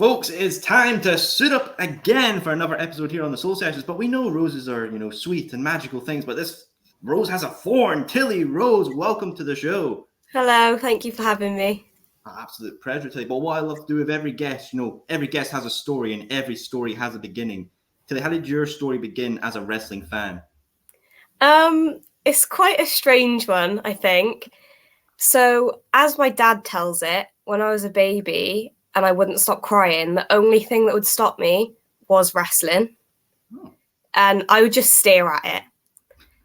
Folks, it's time to suit up again for another episode here on the Soul Sessions. But we know roses are, sweet and magical things. But this rose has a thorn. Tilly Rose, welcome to the show. Hello, thank you for having me. Absolute pleasure, Tilly. But what I love to do with every guest, every guest has a story and every story has a beginning. Tilly, how did your story begin as a wrestling fan? It's quite a strange one, I think. So, as my dad tells it, when I was a baby and I wouldn't stop crying, the only thing that would stop me was wrestling. Oh. And I would just stare at it.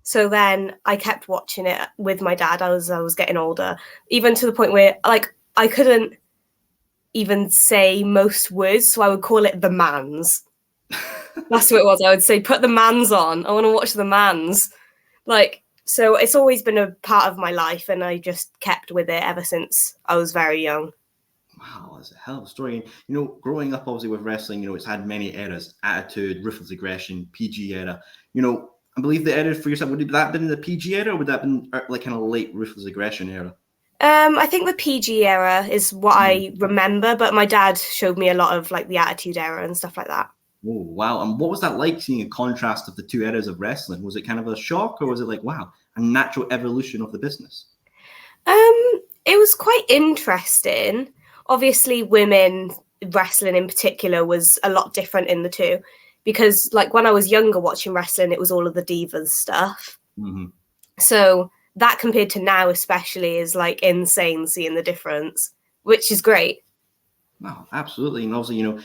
So then I kept watching it with my dad as I was getting older, even to the point where I couldn't even say most words, so I would call it the mans. That's what it was. I would say, put the mans on. I want to watch the mans. So it's always been a part of my life, and I just kept with it ever since I was very young. Wow, that's a hell of a story. And, growing up, obviously, with wrestling, it's had many eras: Attitude, Ruthless Aggression, PG era. I believe the era for yourself, would that have been the PG era, or would that have been kind of late Ruthless Aggression era? I think the PG era is what I remember, but my dad showed me a lot of the Attitude era and stuff like that. Oh, wow. And what was that like, seeing a contrast of the two eras of wrestling? Was it kind of a shock, or was it wow, a natural evolution of the business? It was quite interesting. Obviously, women wrestling in particular was a lot different in the two, because when I was younger watching wrestling, it was all of the divas stuff. Mm-hmm. So that compared to now especially is insane seeing the difference, which is great. Wow, absolutely. And obviously, a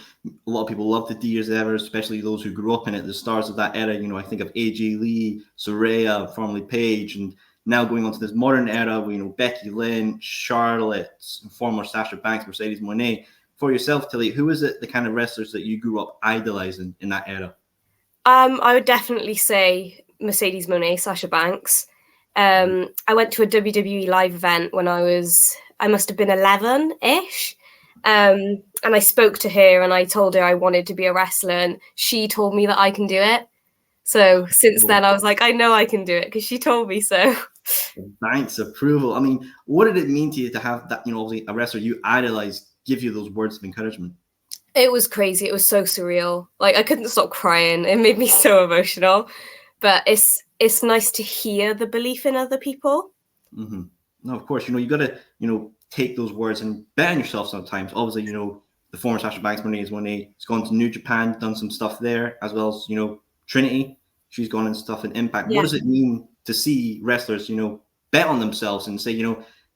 lot of people love the Divas era, especially those who grew up in it, the stars of that era. I think of AJ Lee, Saraya, formerly Paige, and now going on to this modern era with, Becky Lynch, Charlotte, former Sasha Banks, Mercedes Moné. For yourself, Tilly, who is it, the kind of wrestlers that you grew up idolizing in that era? I would definitely say Mercedes Moné, Sasha Banks. I went to a WWE live event when I must have been 11-ish. And I spoke to her and I told her I wanted to be a wrestler, and she told me that I can do it. So since then I was like, I know I can do it because she told me so. Thanks, approval. I mean, what did it mean to you to have that, obviously a wrestler you idolized give you those words of encouragement? It was crazy. It was so surreal. I couldn't stop crying. It made me so emotional. But it's nice to hear the belief in other people. Mm-hmm. No, of course, you got to, take those words and bet on yourself sometimes. Obviously, the former Sasha Banks Moné has gone to New Japan, done some stuff there, as well as, Trinity. She's gone and stuff in Impact. Yeah. What does it mean to see wrestlers, bet on themselves and say,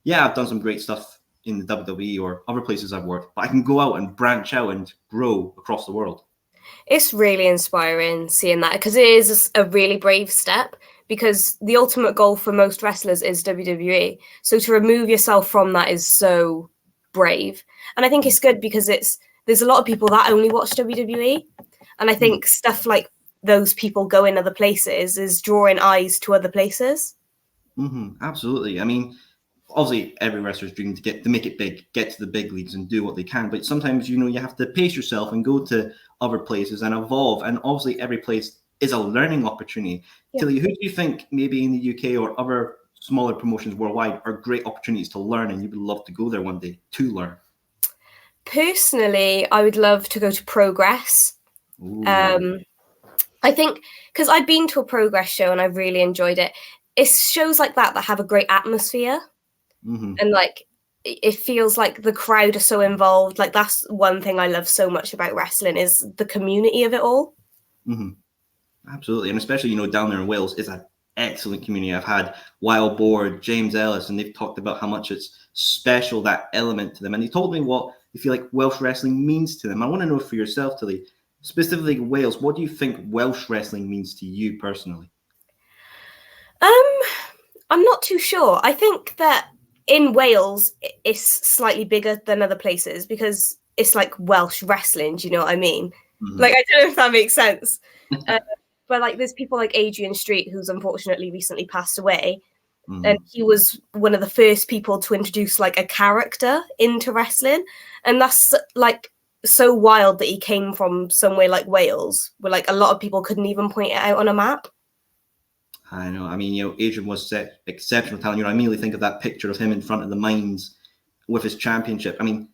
yeah, I've done some great stuff in the WWE or other places I've worked, but I can go out and branch out and grow across the world? It's really inspiring seeing that, because it is a really brave step, because the ultimate goal for most wrestlers is WWE. So to remove yourself from that is so brave. And I think it's good because there's a lot of people that only watch WWE. And I think stuff like those people go in other places is drawing eyes to other places. Mm-hmm, absolutely. I mean, obviously every wrestler's dream to make it big, get to the big leagues and do what they can. But sometimes, you have to pace yourself and go to other places and evolve. And obviously every place is a learning opportunity. Yeah. Tilly, who do you think maybe in the UK or other smaller promotions worldwide are great opportunities to learn, and you would love to go there one day to learn? Personally, I would love to go to Progress. I think because I've been to a Progress show and I really enjoyed it. It's shows like that have a great atmosphere. Mm-hmm. And it feels like the crowd are so involved. That's one thing I love so much about wrestling is the community of it all. Mm-hmm. Absolutely. And especially, down there in Wales, it's an excellent community. I've had Wild Boar, James Ellis, and they've talked about how much it's special, that element to them. And they told me what they feel like Welsh wrestling means to them. I want to know for yourself, Tilly, specifically Wales, what do you think Welsh wrestling means to you personally? I'm not too sure. I think that in Wales, it's slightly bigger than other places because it's Welsh wrestling. Do you know what I mean? Mm-hmm. I don't know if that makes sense. But there's people like Adrian Street, who's unfortunately recently passed away. Mm-hmm. And he was one of the first people to introduce a character into wrestling. And that's so wild that he came from somewhere like Wales, where a lot of people couldn't even point it out on a map. I know. I mean, Adrian was exceptional talent. I immediately think of that picture of him in front of the Mines with his championship. I mean,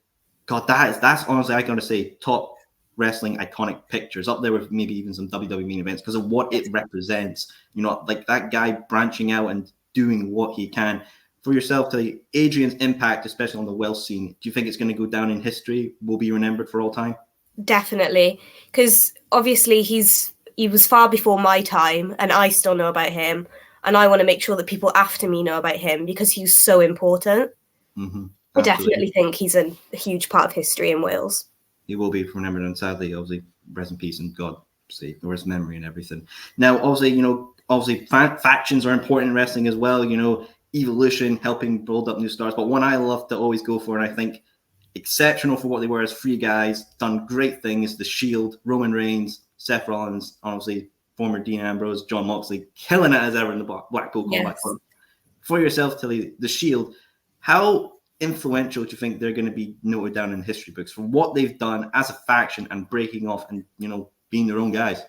God, that's honestly, I gotta say, top wrestling iconic pictures, up there with maybe even some WWE main events, because of what it represents. You know, like that guy branching out and doing what he can. For yourself, to Adrian's impact, especially on the Welsh scene, do you think it's going to go down in history? Will be remembered for all time? Definitely, because obviously he was far before my time, and I still know about him, and I want to make sure that people after me know about him because he's so important. Mm-hmm. I definitely think he's a huge part of history in Wales. He will be remembered, and sadly, obviously, rest in peace, and God save his memory and everything. Now, obviously, factions are important in wrestling as well. You know, evolution, helping build up new stars. But one I love to always go for, and I think exceptional for what they were as three guys, done great things. The Shield, Roman Reigns, Seth Rollins, honestly, former Dean Ambrose, John Moxley, killing it as ever in the Blackpool Combat Club. For yourself, Tilly, the Shield, how influential do you think they're going to be noted down in history books for what they've done as a faction and breaking off and, you know, being their own guys?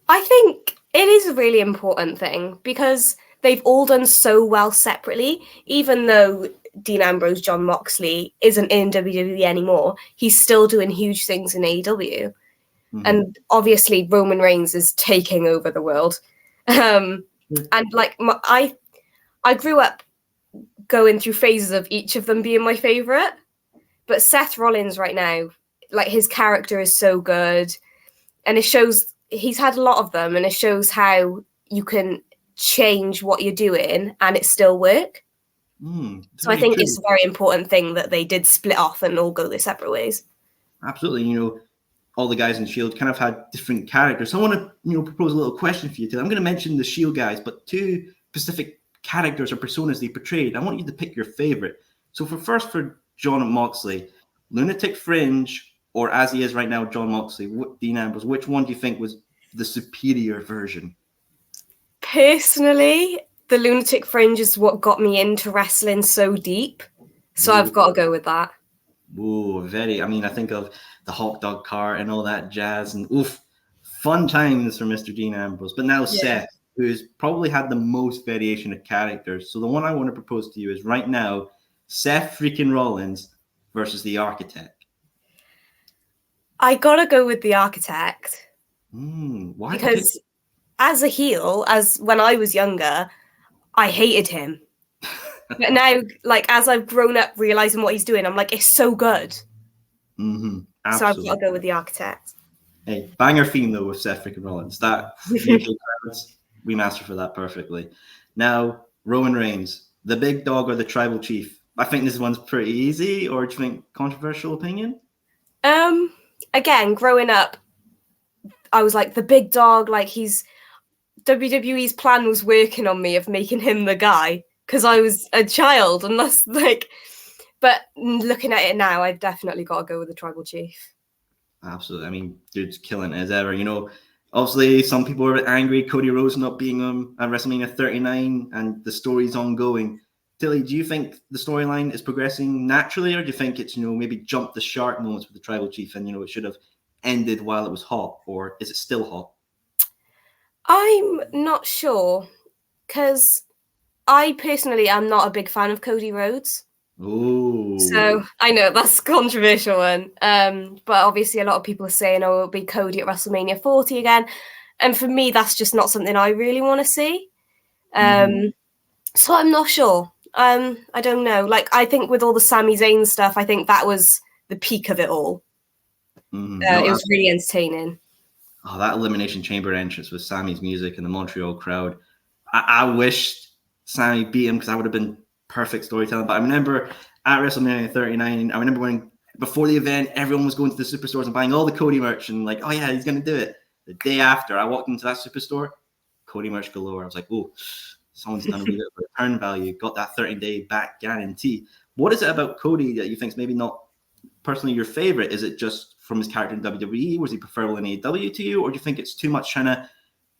I think it is a really important thing because they've all done so well separately. Even though Dean Ambrose, John Moxley isn't in WWE anymore, he's still doing huge things in AEW. Mm-hmm. And obviously Roman Reigns is taking over the world. And like I grew up going through phases of each of them being my favorite, but Seth Rollins right now, like his character is so good, and it shows he's had a lot of them, and it shows how you can change what you're doing and it still work. So I think it's a very important thing that they did split off and all go their separate ways. Absolutely. You know, all the guys in Shield kind of had different characters. So I want to, you know, propose a little question for you today. I'm going to mention the Shield guys, but two specific characters or personas they portrayed. I want you to pick your favorite. So for John Moxley, Lunatic Fringe, or as he is right now, John Moxley, Dean Ambrose, which one do you think was the superior version? Personally, the Lunatic Fringe is what got me into wrestling so deep. So I've got to go with that. I think of the hot dog cart and all that jazz, and fun times for Mr. Dean Ambrose. But now Seth, who's probably had the most variation of characters. So the one I want to propose to you is right now, Seth freaking Rollins versus the Architect. I gotta go with the Architect. Why? Because as a heel, as when I was younger, I hated him. But now, like, as I've grown up realizing what he's doing, I'm like, it's so good. Mm-hmm. So I've got to go with the Architect. Hey, banger theme though with Seth freaking Rollins. That remaster for that perfectly. Now, Roman Reigns, the big dog or the tribal chief? I think this one's pretty easy, or do you think controversial opinion? Again, growing up, I was like the big dog, like WWE's plan was working on me of making him the guy because I was a child, and that's like, but looking at it now, I've definitely got to go with the tribal chief. Absolutely. I mean, dude's killing it as ever. You know, obviously some people are angry Cody Rhodes not being at WrestleMania 39 and the story's ongoing. Tilly, do you think the storyline is progressing naturally, or do you think it's, you know, maybe jumped the shark moments with the tribal chief and, you know, it should have ended while it was hot, or is it still hot? I'm not sure, because I personally am not a big fan of Cody Rhodes. Oh. So I know that's a controversial one. But obviously a lot of people are saying, oh, it'll be Cody at WrestleMania 40 again. And for me, that's just not something I really want to see. So I'm not sure. I don't know. Like, I think with all the Sami Zayn stuff, I think that was the peak of it all. It was really entertaining. Oh, that Elimination Chamber entrance with Sami's music and the Montreal crowd. I wished Sami beat him because that would have been perfect storytelling. But I remember at WrestleMania 39, I remember when before the event, everyone was going to the superstores and buying all the Cody merch and like, oh yeah, he's going to do it. The day after, I walked into that superstore, Cody merch galore. I was like, oh, someone's done a wee bit of return value, got that 30-day back guarantee. What is it about Cody that you think is maybe not personally your favorite? Is it just from his character in WWE? Was he preferable in AEW to you? Or do you think it's too much trying to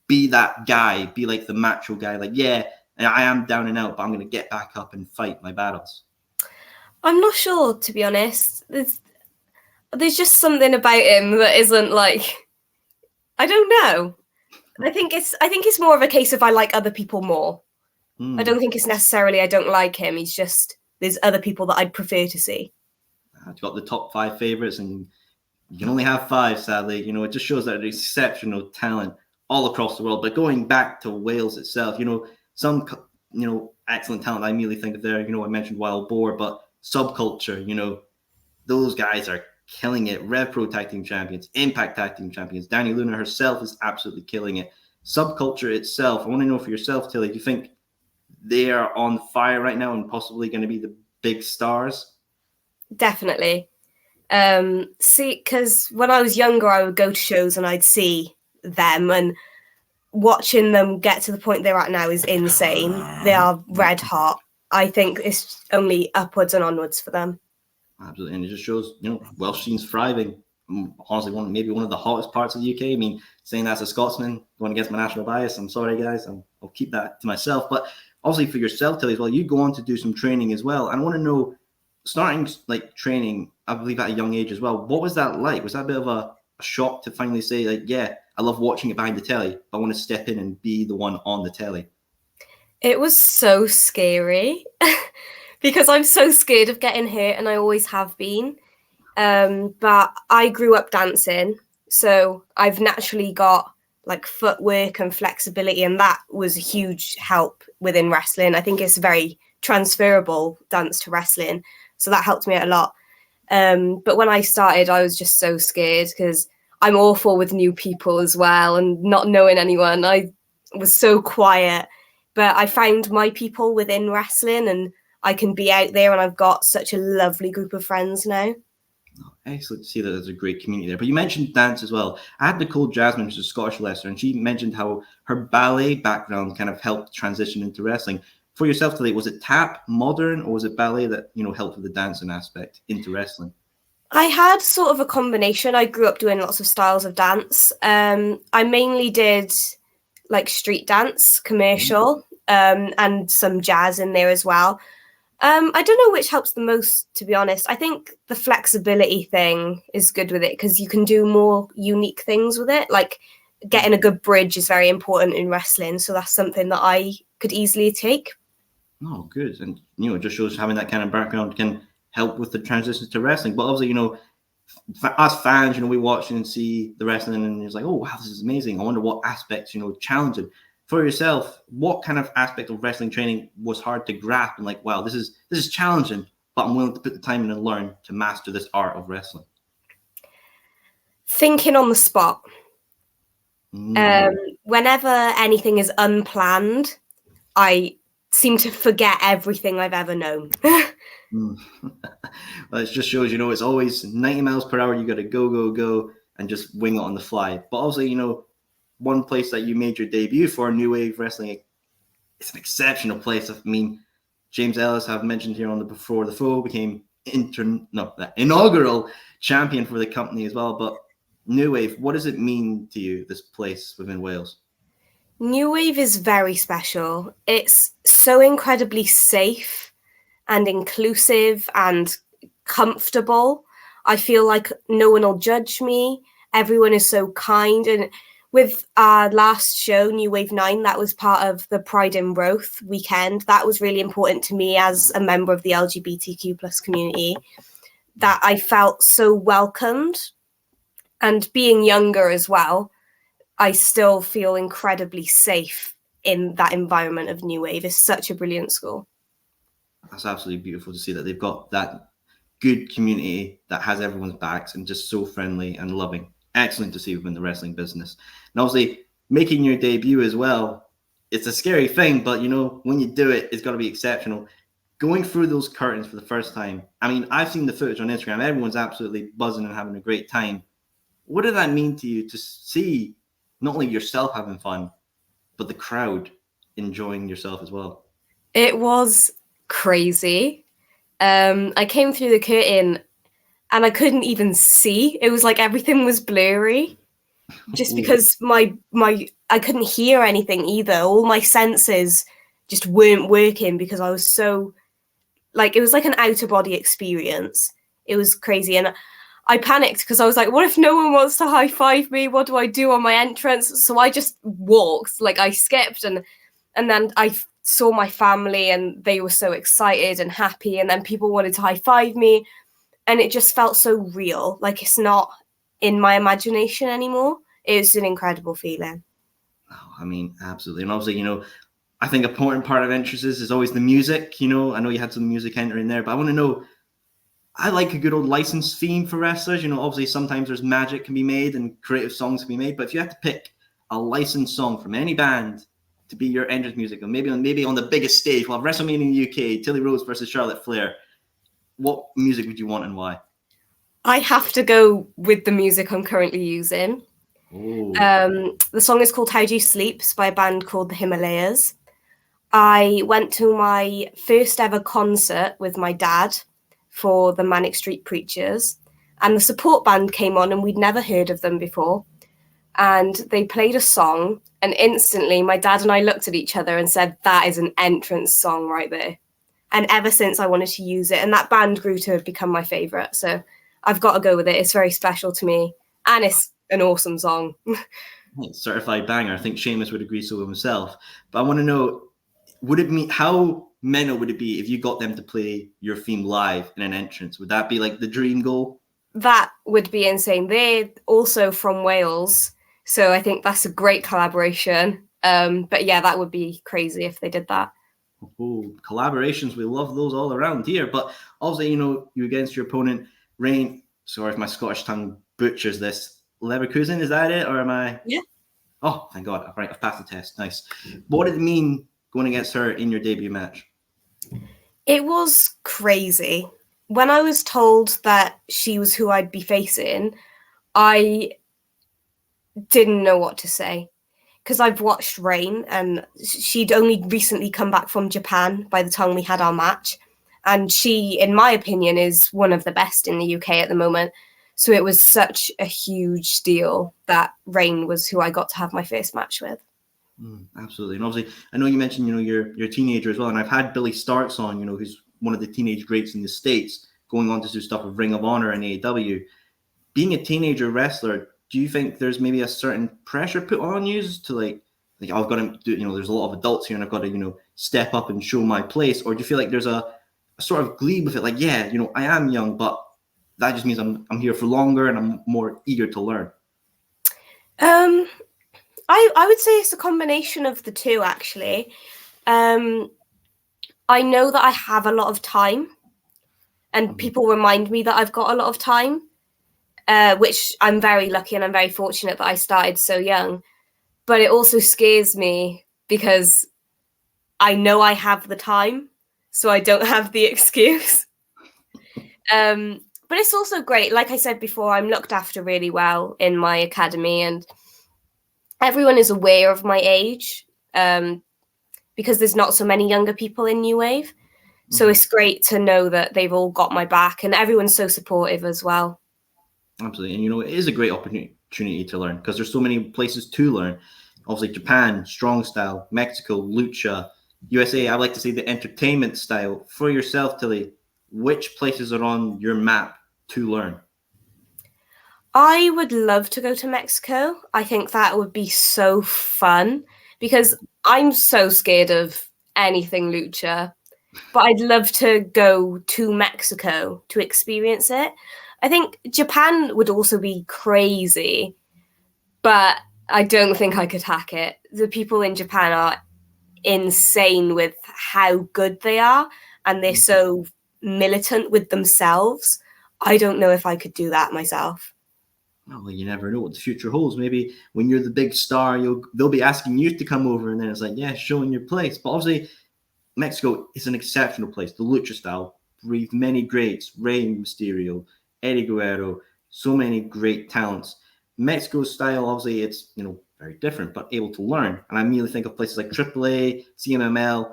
be that guy, be like the macho guy? Like, yeah, I am down and out, but I'm going to get back up and fight my battles. I'm not sure, to be honest. There's just something about him that isn't like, I don't know. I think it's more of a case of I like other people more. I don't think it's necessarily I don't like him. He's just there's other people that I'd prefer to see. I've got the top 5 favorites, and you can only have 5, sadly. You know, it just shows that there's exceptional talent all across the world. But going back to Wales itself, you know, some, you know, excellent talent I immediately think of there. You know, I mentioned Wild Boar, but Subculture, you know, those guys are killing it. Rev Pro Tag Team Champions, Impact Tag Team Champions. Danny Luna herself is absolutely killing it. Subculture itself, I want to know for yourself, Tilly, do you think they are on fire right now and possibly going to be the big stars? Definitely. See, because when I was younger, I would go to shows and I'd see them, and watching them get to the point they're at now is insane. They are red hot. I think it's only upwards and onwards for them. Absolutely, and it just shows, you know, Welsh scene's thriving. Honestly, maybe one of the hottest parts of the UK. I mean, saying that as a Scotsman, going against my national bias, I'm sorry, guys. I'll keep that to myself. But obviously for yourself, Tilly, as well, you go on to do some training as well. And I want to know, starting like training, I believe at a young age as well, what was that like? Was that a bit of a shock to finally say, like, yeah, I love watching it behind the telly, but I want to step in and be the one on the telly? It was so scary because I'm so scared of getting hurt, and I always have been. But I grew up dancing, so I've naturally got like footwork and flexibility, and that was a huge help within wrestling. I think it's very transferable, dance to wrestling, so that helped me out a lot. But when I started, I was just so scared because I'm awful with new people as well, and not knowing anyone. I was so quiet, but I found my people within wrestling, and I can be out there, and I've got such a lovely group of friends now. Excellent to see that there's a great community there. But you mentioned dance as well. I had Nicole Jasmine, who's a Scottish wrestler, and she mentioned how her ballet background kind of helped transition into wrestling. For yourself today, was it tap, modern, or was it ballet that, you know, helped with the dancing aspect into wrestling? I had sort of a combination. I grew up doing lots of styles of dance. I mainly did like street dance, commercial, and some jazz in there as well. I don't know which helps the most, to be honest. I think the flexibility thing is good with it because you can do more unique things with it. Like getting a good bridge is very important in wrestling. So that's something that I could easily take. Oh, good. And, you know, it just shows having that kind of background can help with the transition to wrestling. But obviously, you know, as fans, you know, we watch and see the wrestling and it's like, oh, wow, this is amazing. I wonder what aspects, you know, challenging. For yourself, what kind of aspect of wrestling training was hard to grasp and like, wow, this is challenging, but I'm willing to put the time in and learn to master this art of wrestling? Thinking on the spot. Whenever anything is unplanned, I seem to forget everything I've ever known. Well, it just shows, you know, it's always 90 miles per hour. You got to go, and just wing it on the fly. But also, you know, one place that you made your debut for, New Wave Wrestling, it's an exceptional place. I mean, James Ellis, I've mentioned here on the Before the Foe, became the inaugural champion for the company as well. But New Wave, what does it mean to you, this place within Wales? New Wave is very special. It's so incredibly safe and inclusive and comfortable. I feel like no one will judge me. Everyone is so kind. And with our last show, New Wave 9, that was part of the Pride in Roth weekend. That was really important to me as a member of the LGBTQ plus community, that I felt so welcomed. And being younger as well, I still feel incredibly safe in that environment of New Wave. It's such a brilliant school. That's absolutely beautiful to see that they've got that good community that has everyone's backs and just so friendly and loving. Excellent to see within the wrestling business. And obviously, making your debut as well, it's a scary thing, but, you know, when you do it, it's got to be exceptional. Going through those curtains for the first time, I mean, I've seen the footage on Instagram. Everyone's absolutely buzzing and having a great time. What did that mean to you to see not only yourself having fun, but the crowd enjoying yourself as well? It was crazy. I came through the curtain and I couldn't even see. It was like everything was blurry just because my I couldn't hear anything either. All my senses just weren't working because I was so, like, it was like an out of body experience. It was crazy. And I panicked because I was like, what if no one wants to high five me? What do I do on my entrance? So I just walked, like I skipped, and then I saw my family and they were so excited and happy, and then people wanted to high five me. and it just felt so real. Like it's not in my imagination anymore. It's an incredible feeling. Oh, I mean, absolutely. And obviously, I think an important part of entrances is always the music. I know you had some music enter in there, but I want to know, I like a good old licensed theme for wrestlers. Obviously sometimes there's magic can be made and creative songs can be made, but if you have to pick a licensed song from any band to be your entrance music, and maybe on the biggest stage, we'll have WrestleMania in the UK, Tilly Rose versus Charlotte Flair, what music would you want and why? I have to go with the music I'm currently using. The song is called How Do You Sleep by a band called the Himalayas. I went to my first ever concert with my dad for the Manic Street Preachers, and the support band came on, and we'd never heard of them before. And they played a song, and instantly my dad and I looked at each other and said, that is an entrance song right there. And ever since I wanted to use it, and that band grew to become my favorite. So I've got to go with it. It's very special to me, and it's an awesome song. Certified banger. I think Seamus would agree so himself. But I want to know, how mental would it be if you got them to play your theme live in an entrance? Would that be like the dream goal? That would be insane. They're also from Wales, so I think that's a great collaboration. But yeah, that would be crazy if they did that. Oh, collaborations, we love those all around here. But obviously, you against your opponent, Rayne, sorry if my Scottish tongue butchers this, Leverkusen, is that it? Or am I? Yeah. Oh, thank God. Right, I've passed the test. Nice. What did it mean going against her in your debut match? It was crazy. When I was told that she was who I'd be facing, I didn't know what to say. Because I've watched Rayne, and she'd only recently come back from Japan by the time we had our match. And she, in my opinion, is one of the best in the UK at the moment. So it was such a huge deal that Rayne was who I got to have my first match with. Absolutely. And obviously, I know you mentioned, you're a teenager as well. And I've had Billy Starks on, who's one of the teenage greats in the States, going on to do stuff with Ring of Honor and AEW. Being a teenager wrestler, do you think there's maybe a certain pressure put on you to like I've got to do, there's a lot of adults here and I've got to, step up and show my place? Or do you feel like there's a sort of glee with it? Like, yeah, I am young, but that just means I'm here for longer and I'm more eager to learn. I would say it's a combination of the two, actually. I know that I have a lot of time, and people remind me that I've got a lot of time, which I'm very lucky and I'm very fortunate that I started so young. But it also scares me because I know I have the time, so I don't have the excuse. But it's also great. Like I said before, I'm looked after really well in my academy, and everyone is aware of my age because there's not so many younger people in New Wave. So it's great to know that they've all got my back, and everyone's so supportive as well. Absolutely. And, it is a great opportunity to learn because there's so many places to learn. Obviously, Japan, strong style, Mexico, lucha, USA. I like to say the entertainment style. For yourself, Tilly, which places are on your map to learn? I would love to go to Mexico. I think that would be so fun because I'm so scared of anything lucha, but I'd love to go to Mexico to experience it. I think Japan would also be crazy, but I don't think I could hack it. The people in Japan are insane with how good they are, and they're so militant with themselves. I don't know if I could do that myself. Well, you never know what the future holds. Maybe when you're the big star, they'll be asking you to come over, and then it's like, yeah, showing your place. But obviously, Mexico is an exceptional place. The lucha style breathed many greats: Rey Mysterio, Eddie Guerrero, so many great talents. Mexico's style, obviously, it's very different, but able to learn. And I immediately think of places like AAA, CMML.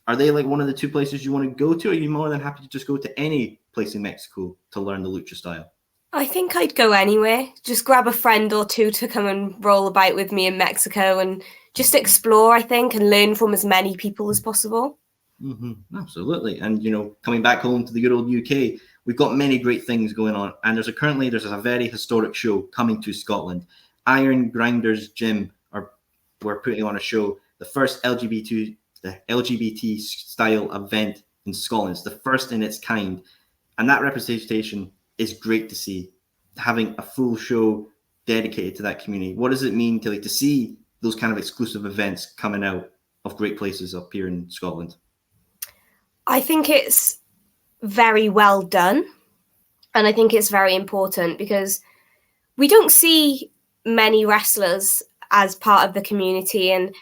Are they like one of the two places you want to go to? Or are you more than happy to just go to any place in Mexico to learn the lucha style? I think I'd go anywhere. Just grab a friend or two to come and roll about with me in Mexico and just explore, I think, and learn from as many people as possible. Absolutely. And, coming back home to the good old UK, we've got many great things going on. And there's a very historic show coming to Scotland. Iron Grinders Gym we're putting on a show, the first LGBT style event in Scotland. It's the first in its kind. And that representation is great to see. Having a full show dedicated to that community. What does it mean to see those kind of exclusive events coming out of great places up here in Scotland? I think it's very well done. And I think it's very important because we don't see many wrestlers as part of the community, and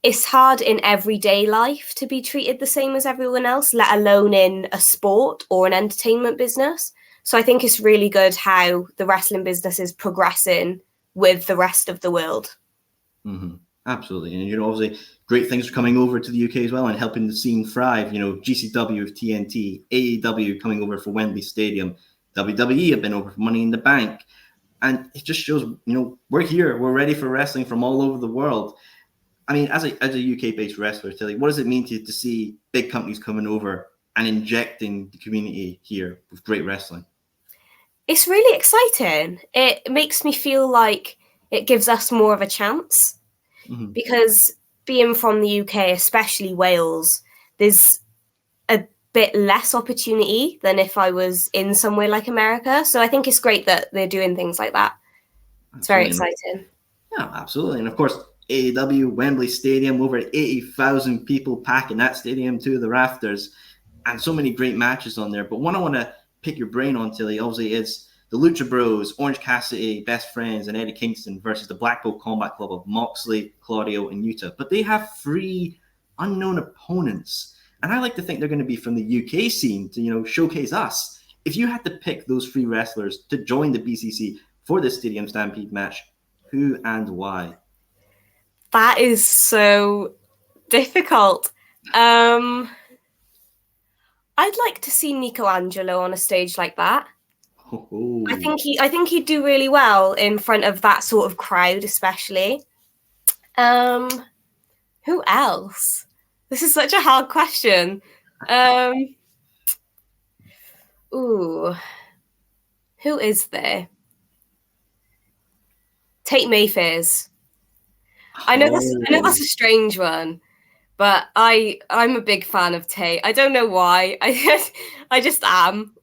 it's hard in everyday life to be treated the same as everyone else, let alone in a sport or an entertainment business. So I think it's really good how the wrestling business is progressing with the rest of the world. Mm-hmm. Absolutely. And, obviously great things are coming over to the UK as well and helping the scene thrive. GCW with TNT, AEW coming over for Wembley Stadium, WWE have been over for Money in the Bank. And it just shows, we're here. We're ready for wrestling from all over the world. I mean, as a UK-based wrestler, Tilly, what does it mean to see big companies coming over and injecting the community here with great wrestling? It's really exciting. It makes me feel like it gives us more of a chance. Mm-hmm. Because being from the UK, especially Wales, there's a bit less opportunity than if I was in somewhere like America. So I think it's great that they're doing things like that. It's very exciting. Yeah, absolutely. And of course, AEW, Wembley Stadium, over 80,000 people packing that stadium to the rafters, and so many great matches on there. But one I want to pick your brain on, Tilly, obviously is the Lucha Bros, Orange Cassidy, Best Friends, and Eddie Kingston versus the Blackpool Combat Club of Moxley, Claudio, and Yuta. But they have 3 unknown opponents. And I like to think they're going to be from the UK scene to, showcase us. If you had to pick those 3 wrestlers to join the BCC for this Stadium Stampede match, who and why? That is so difficult. I'd like to see Nico Angelo on a stage like that. Oh. I think he'd do really well in front of that sort of crowd, especially. Who else? This is such a hard question. Who is there? Tate Mayfair's. I know that's a strange one, but I'm a big fan of Tate. I don't know why. I just am.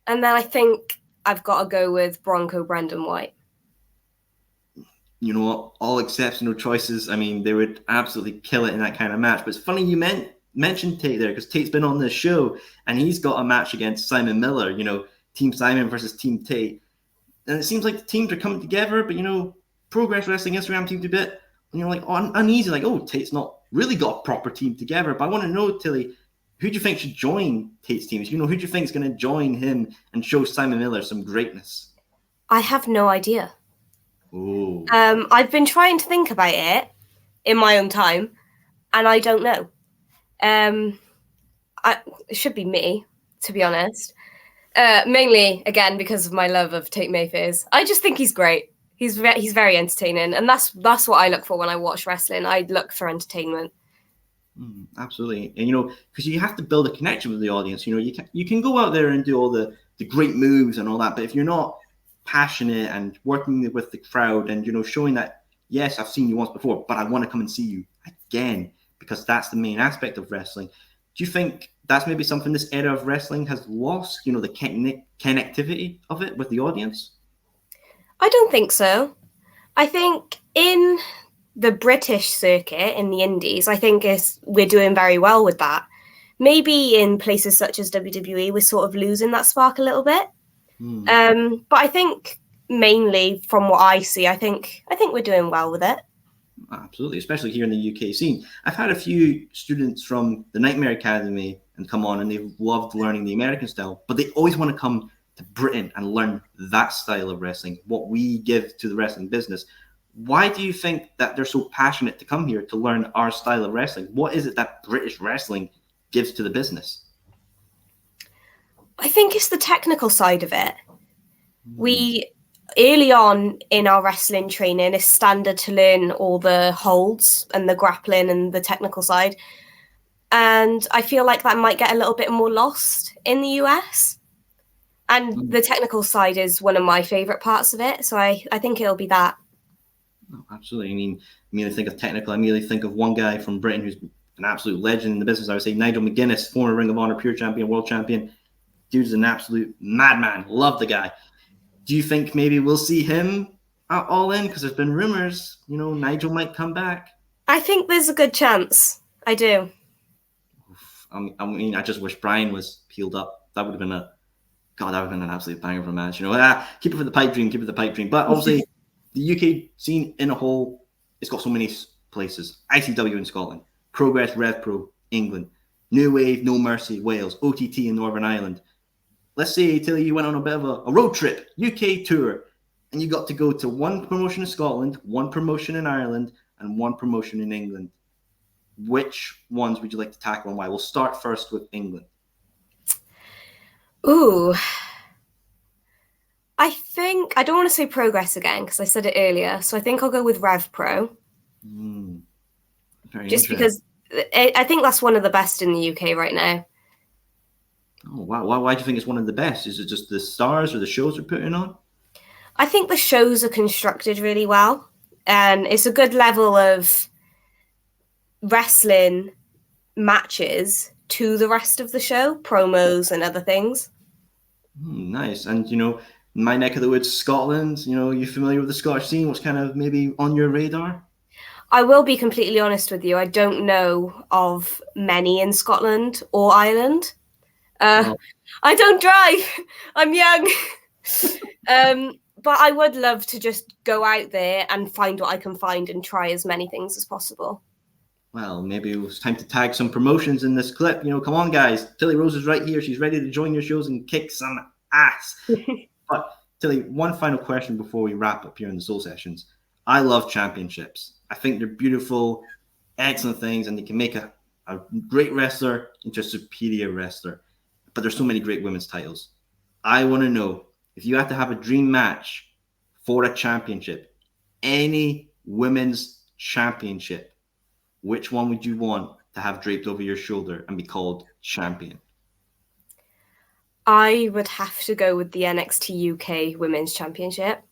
And then I think I've got to go with Bronco Brendan White. You know what? All exceptional choices. I mean, they would absolutely kill it in that kind of match. But it's funny you mentioned Tate there, because Tate's been on this show and he's got a match against Simon Miller, Team Simon versus Team Tate. And it seems like the teams are coming together, but, Progress Wrestling Instagram teamed a bit, uneasy, Tate's not really got a proper team together. But I want to know, Tilly, who do you think should join Tate's teams? Who do you think is going to join him and show Simon Miller some greatness? I have no idea. Ooh. I've been trying to think about it in my own time, and I don't know. It should be me, to be honest. Mainly, again, because of my love of Tate Mayfair's. I just think he's great. He's very entertaining, and that's what I look for when I watch wrestling. I look for entertainment. Absolutely. And, because you have to build a connection with the audience. You can go out there and do all the great moves and all that, but if you're not passionate and working with the crowd and, showing that, yes, I've seen you once before, but I want to come and see you again, because that's the main aspect of wrestling. Do you think that's maybe something this era of wrestling has lost, the connectivity of it with the audience? I don't think so. I think in the British circuit, in the indies, I think we're doing very well with that. Maybe in places such as WWE, we're sort of losing that spark a little bit. But I think mainly from what I see, I think we're doing well with it. Absolutely, especially here in the UK scene. I've had a few students from the Nightmare Academy and come on, and they've loved learning the American style, but they always want to come to Britain and learn that style of wrestling, what we give to the wrestling business. Why do you think that they're so passionate to come here to learn our style of wrestling? What is it that British wrestling gives to the business? I think it's the technical side of it. We, early on in our wrestling training, it's standard to learn all the holds and the grappling and the technical side. And I feel like that might get a little bit more lost in the US. And the technical side is one of my favorite parts of it. So I think it'll be that. Oh, absolutely. I mean, immediately think of technical. I immediately think of one guy from Britain who's an absolute legend in the business. I would say Nigel McGuinness, former Ring of Honor Pure Champion, World Champion. Dude's an absolute madman. Love the guy. Do you think maybe we'll see him at All In? Because there's been rumors, Nigel might come back. I think there's a good chance. I do. I mean, I just wish Brian was peeled up. That would have been an absolute banger of a match. Keep it for the pipe dream, keep it the pipe dream. But obviously, the UK scene in a whole, it's got so many places. ICW in Scotland, Progress, Rev Pro, England, New Wave, No Mercy, Wales, OTT in Northern Ireland. Let's say, Tilly, you went on a bit of a road trip, UK tour, and you got to go to one promotion in Scotland, one promotion in Ireland, and one promotion in England. Which ones would you like to tackle and why? We'll start first with England. Ooh. I think, I don't want to say Progress again because I said it earlier. So I think I'll go with Rev Pro. Just because I think that's one of the best in the UK right now. Oh, wow. Why do you think it's one of the best? Is it just the stars or the shows they're putting on? I think the shows are constructed really well. And it's a good level of wrestling matches to the rest of the show, promos and other things. Nice. And, my neck of the woods, Scotland, you familiar with the Scottish scene? What's kind of maybe on your radar? I will be completely honest with you. I don't know of many in Scotland or Ireland. I don't drive. I'm young. But I would love to just go out there and find what I can find and try as many things as possible. Well, maybe it was time to tag some promotions in this clip. Come on, guys. Tilly Rose is right here. She's ready to join your shows and kick some ass. But, Tilly, one final question before we wrap up here in the Soul Sessions. I love championships. I think they're beautiful, excellent things, and they can make a great wrestler into a superior wrestler. But there's so many great women's titles. I want to know, if you had to have a dream match for a championship, any women's championship, which one would you want to have draped over your shoulder and be called champion? I would have to go with the NXT UK Women's Championship.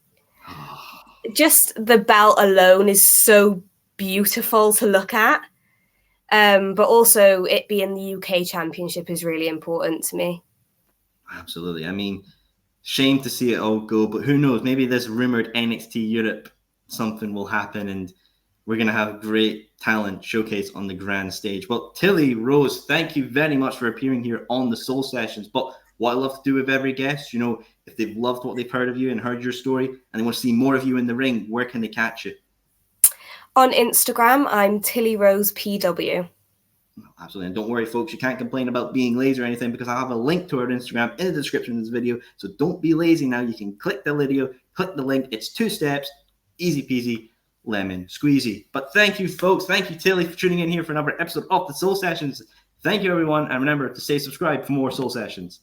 Just the belt alone is so beautiful to look at. But also it being the UK Championship is really important to me. Absolutely. I mean, shame to see it all go, but who knows? Maybe this rumored NXT Europe, something will happen and we're going to have great talent showcase on the grand stage. Well, Tilly Rose, thank you very much for appearing here on the Soul Sessions. But what I love to do with every guest, if they've loved what they've heard of you and heard your story and they want to see more of you in the ring, where can they catch you? On Instagram, I'm Tilly Rose PW. Absolutely. And don't worry, folks, you can't complain about being lazy or anything because I'll have a link to our Instagram in the description of this video. So don't be lazy now. You can click the video, click the link. It's 2 steps, easy peasy, lemon squeezy. But thank you, folks. Thank you, Tilly, for tuning in here for another episode of the Soul Sessions. Thank you, everyone. And remember to stay subscribed for more Soul Sessions.